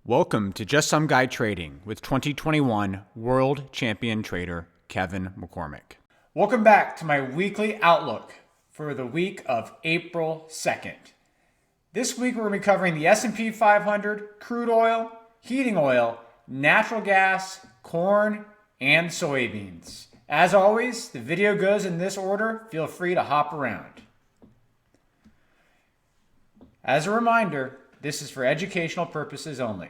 Welcome to Just Some Guy Trading with 2021 World Champion Trader Kevin McCormick. Welcome back to my weekly outlook for the week of April 2nd. This week we're going to be covering the S&P 500, crude oil, heating oil, natural gas, corn, and soybeans. As always, the video goes in this order. Feel free to hop around. As a reminder, this is for educational purposes only.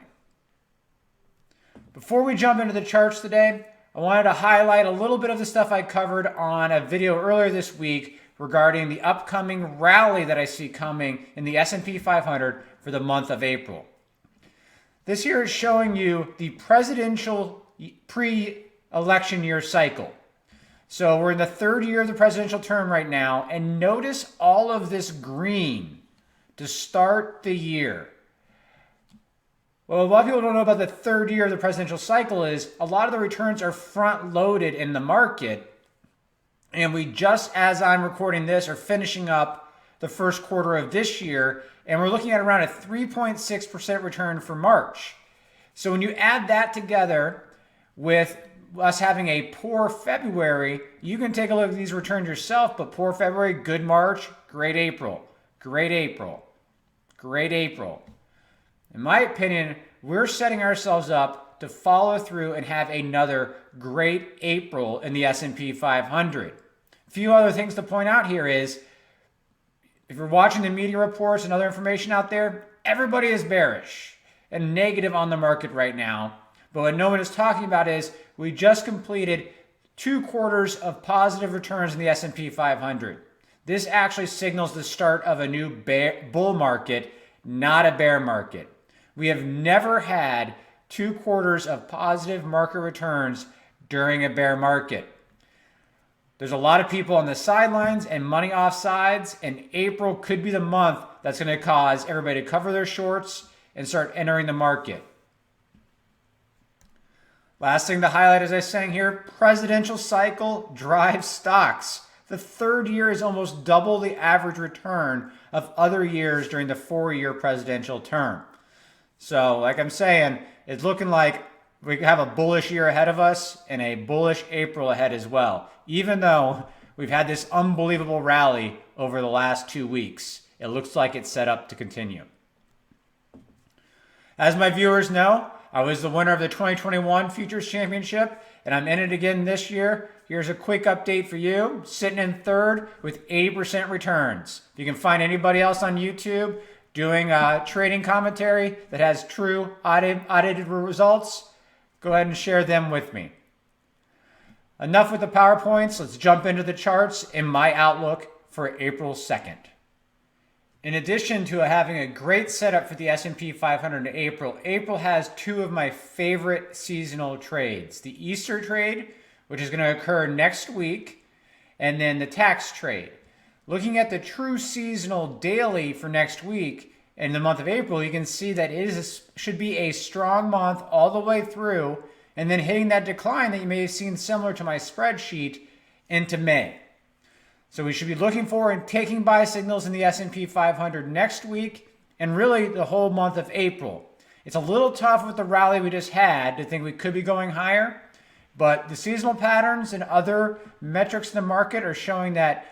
Before we jump into the charts today, I wanted to highlight a little bit of the stuff I covered on a video earlier this week regarding the upcoming rally that I see coming in the S&P 500 for the month of April. This here is showing you the presidential pre-election year cycle. So we're in the third year of the presidential term right now, and notice all of this green to start the year. Well, a lot of people don't know about the third year of the presidential cycle is a lot of the returns are front loaded in the market. And we just, as I'm recording this, are finishing up the first quarter of this year. And we're looking at around a 3.6% return for March. So when you add that together with us having a poor February, you can take a look at these returns yourself. But poor February, good March, great April, great April. Great April. In my opinion, we're setting ourselves up to follow through and have another great April in the S&P 500. A few other things to point out here is, if you're watching the media reports and other information out there, everybody is bearish and negative on the market right now. But what no one is talking about is we just completed 2 quarters of positive returns in the S&P 500. This actually signals the start of a new bull market, not a bear market. We have never had 2 quarters of positive market returns during a bear market. There's a lot of people on the sidelines and money off sides, and April could be the month that's going to cause everybody to cover their shorts and start entering the market. Last thing to highlight, as I was saying here, presidential cycle drives stocks. The third year is almost double the average return of other years during the 4-year presidential term. So, like I'm saying, it's looking like we have a bullish year ahead of us and a bullish April ahead as well. Even though we've had this unbelievable rally over the last 2 weeks, it looks like it's set up to continue. As my viewers know, I was the winner of the 2021 Futures Championship, and I'm in it again this year. Here's a quick update for you. Sitting in third with 80% returns. If you can find anybody else on YouTube doing trading commentary that has true audited results, go ahead and share them with me. Enough with the PowerPoints. Let's jump into the charts in my outlook for April 2nd. In addition to having a great setup for the S&P 500 in April, April has 2 of my favorite seasonal trades. The Easter trade, which is going to occur next week, and then the tax trade. Looking at the true seasonal daily for next week in the month of April, you can see that it should be a strong month all the way through, and then hitting that decline that you may have seen similar to my spreadsheet into May. So we should be looking for and taking buy signals in the S&P 500 next week and really the whole month of April. It's a little tough with the rally we just had to think we could be going higher, but the seasonal patterns and other metrics in the market are showing that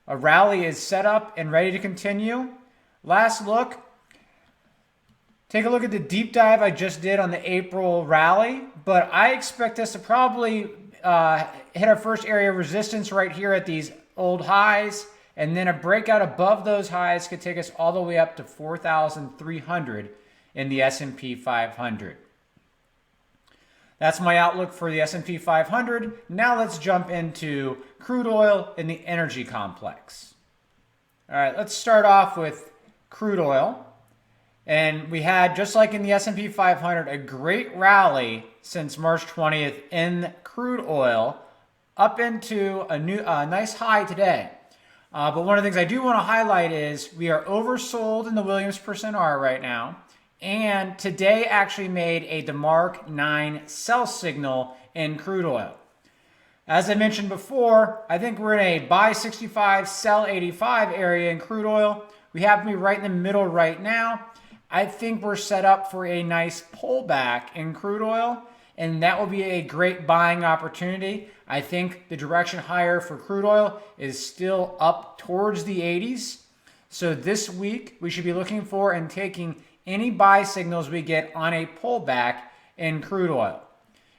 a rally is set up and ready to continue. Last look. Take a look at the deep dive I just did on the April rally, but I expect us to probably hit our first area of resistance right here at these old highs, and then a breakout above those highs could take us all the way up to 4,300 in the S&P 500. That's my outlook for the S&P 500. Now let's jump into crude oil and the energy complex. All right, let's start off with crude oil. And we had, just like in the S&P 500, a great rally since March 20th in crude oil up into a nice high today. But one of the things I do want to highlight is we are oversold in the Williams %R right now. And today actually made a DeMark 9 sell signal in crude oil. As I mentioned before, I think we're in a buy 65, sell 85 area in crude oil. We happen to be right in the middle right now. I think we're set up for a nice pullback in crude oil, and that will be a great buying opportunity. I think the direction higher for crude oil is still up towards the 80s. So this week, we should be looking for and taking any buy signals we get on a pullback in crude oil.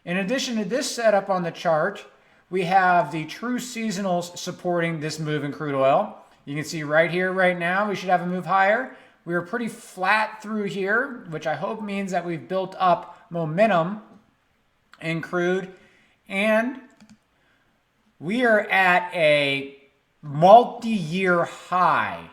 In addition to this setup on the chart, we have the true seasonals supporting this move in crude oil. You can see right here, right now, we should have a move higher. We were pretty flat through here, which I hope means that we've built up momentum in crude. And we are at a multi-year high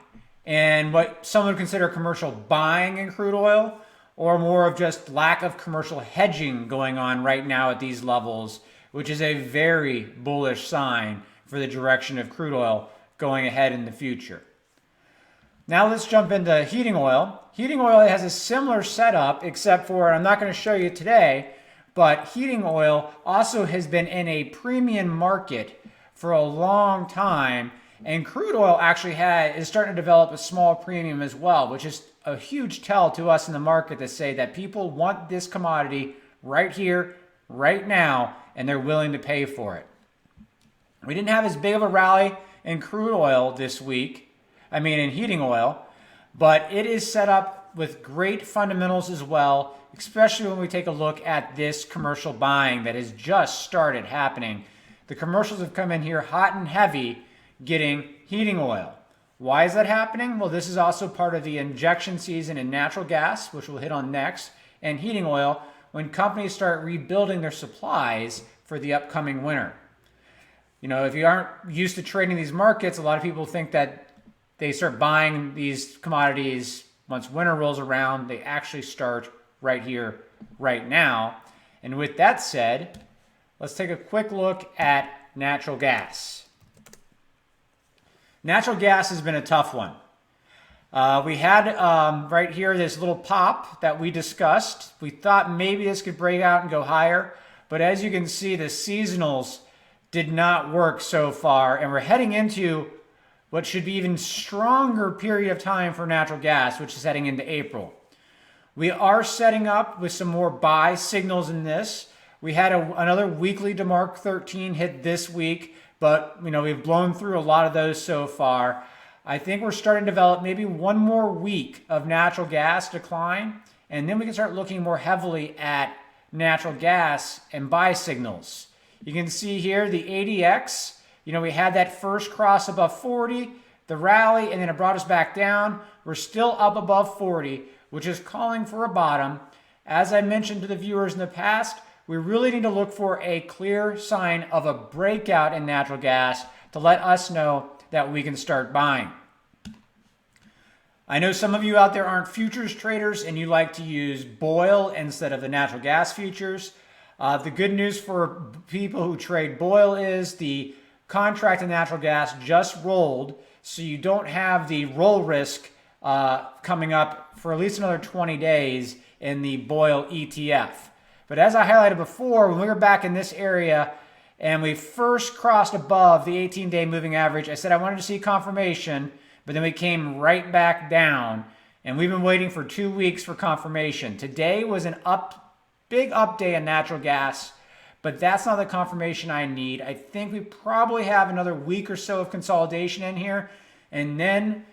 in what some would consider commercial buying in crude oil, or more of just lack of commercial hedging going on right now at these levels, which is a very bullish sign for the direction of crude oil going ahead in the future. Now let's jump into heating oil. Heating oil has a similar setup, except for, I'm not going to show you today, but heating oil also has been in a premium market for a long time, and crude oil actually is starting to develop a small premium as well, which is a huge tell to us in the market to say that people want this commodity right here, right now, and they're willing to pay for it. We didn't have as big of a rally in crude oil this week, in heating oil, but it is set up with great fundamentals as well, especially when we take a look at this commercial buying that has just started happening. The commercials have come in here hot and heavy getting heating oil. Why is that happening? Well, this is also part of the injection season in natural gas, which we'll hit on next, and heating oil when companies start rebuilding their supplies for the upcoming winter. If you aren't used to trading these markets, a lot of people think that they start buying these commodities once winter rolls around. They actually start right here, right now. And with that said, let's take a quick look at natural gas. Natural gas has been a tough one. We had right here this little pop that we discussed. We thought maybe this could break out and go higher, but as you can see, the seasonals did not work so far, and we're heading into what should be even stronger period of time for natural gas, which is heading into April. We are setting up with some more buy signals in this. We had another weekly DeMarc 13 hit this week, but we've blown through a lot of those so far. I think we're starting to develop maybe one more week of natural gas decline, and then we can start looking more heavily at natural gas and buy signals. You can see here the ADX, we had that first cross above 40, the rally, and then it brought us back down. We're still up above 40, which is calling for a bottom. As I mentioned to the viewers in the past, we really need to look for a clear sign of a breakout in natural gas to let us know that we can start buying. I know some of you out there aren't futures traders and you like to use BOIL instead of the natural gas futures. The good news for people who trade BOIL is the contract in natural gas just rolled, so you don't have the roll risk coming up for at least another 20 days in the BOIL ETF. But as I highlighted before, when we were back in this area and we first crossed above the 18-day moving average, I said I wanted to see confirmation, but then we came right back down, and we've been waiting for 2 weeks for confirmation. Today was an big up day in natural gas, but that's not the confirmation I need. I think we probably have another week or so of consolidation in here, and then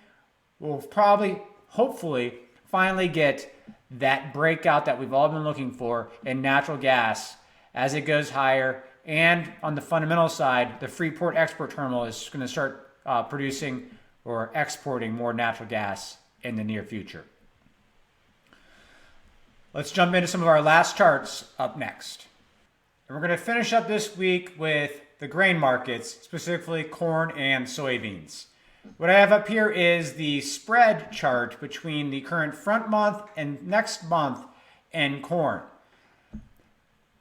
we'll probably, hopefully, finally get that breakout that we've all been looking for in natural gas as it goes higher. And on the fundamental side, the Freeport export terminal is going to start producing or exporting more natural gas in the near future. Let's jump into some of our last charts up next. And we're going to finish up this week with the grain markets, specifically corn and soybeans. What I have up here is the spread chart between the current front month and next month in corn.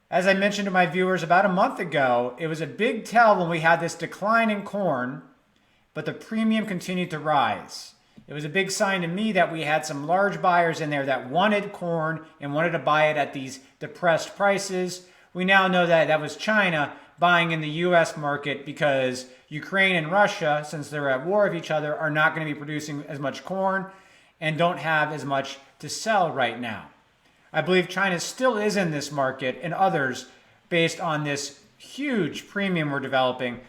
As I mentioned to my viewers about a month ago, it was a big tell when we had this decline in corn, but the premium continued to rise. It was a big sign to me that we had some large buyers in there that wanted corn and wanted to buy it at these depressed prices. We now know that that was China buying in the U.S. market because Ukraine and Russia, since they're at war with each other, are not going to be producing as much corn and don't have as much to sell right now. I believe China still is in this market and others based on this huge premium we're developing.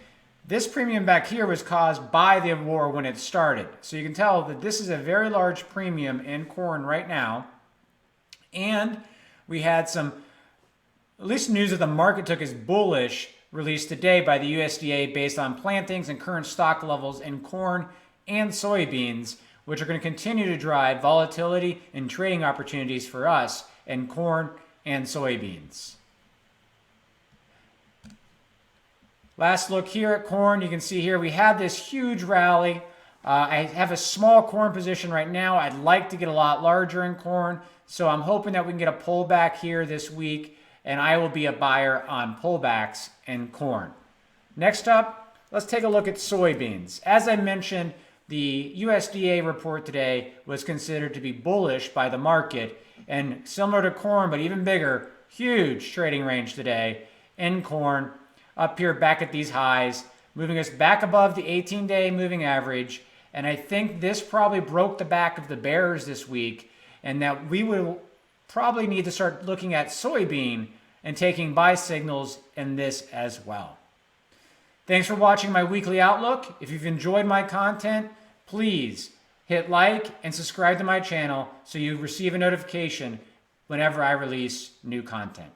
This premium back here was caused by the war when it started. So you can tell that this is a very large premium in corn right now. And we had some, at least news that the market took as bullish, released today by the USDA based on plantings and current stock levels in corn and soybeans, which are going to continue to drive volatility and trading opportunities for us in corn and soybeans. Last look here at corn. You can see here we had this huge rally. I have a small corn position right now. I'd like to get a lot larger in corn, so I'm hoping that we can get a pullback here this week, and I will be a buyer on pullbacks in corn. Next up, let's take a look at soybeans. As I mentioned, the USDA report today was considered to be bullish by the market, and similar to corn, but even bigger, huge trading range today in corn. Up here back at these highs, moving us back above the 18-day moving average. And I think this probably broke the back of the bears this week, and that we will probably need to start looking at soybean and taking buy signals in this as well. Thanks for watching my weekly outlook. If you've enjoyed my content, please hit like and subscribe to my channel so you receive a notification whenever I release new content.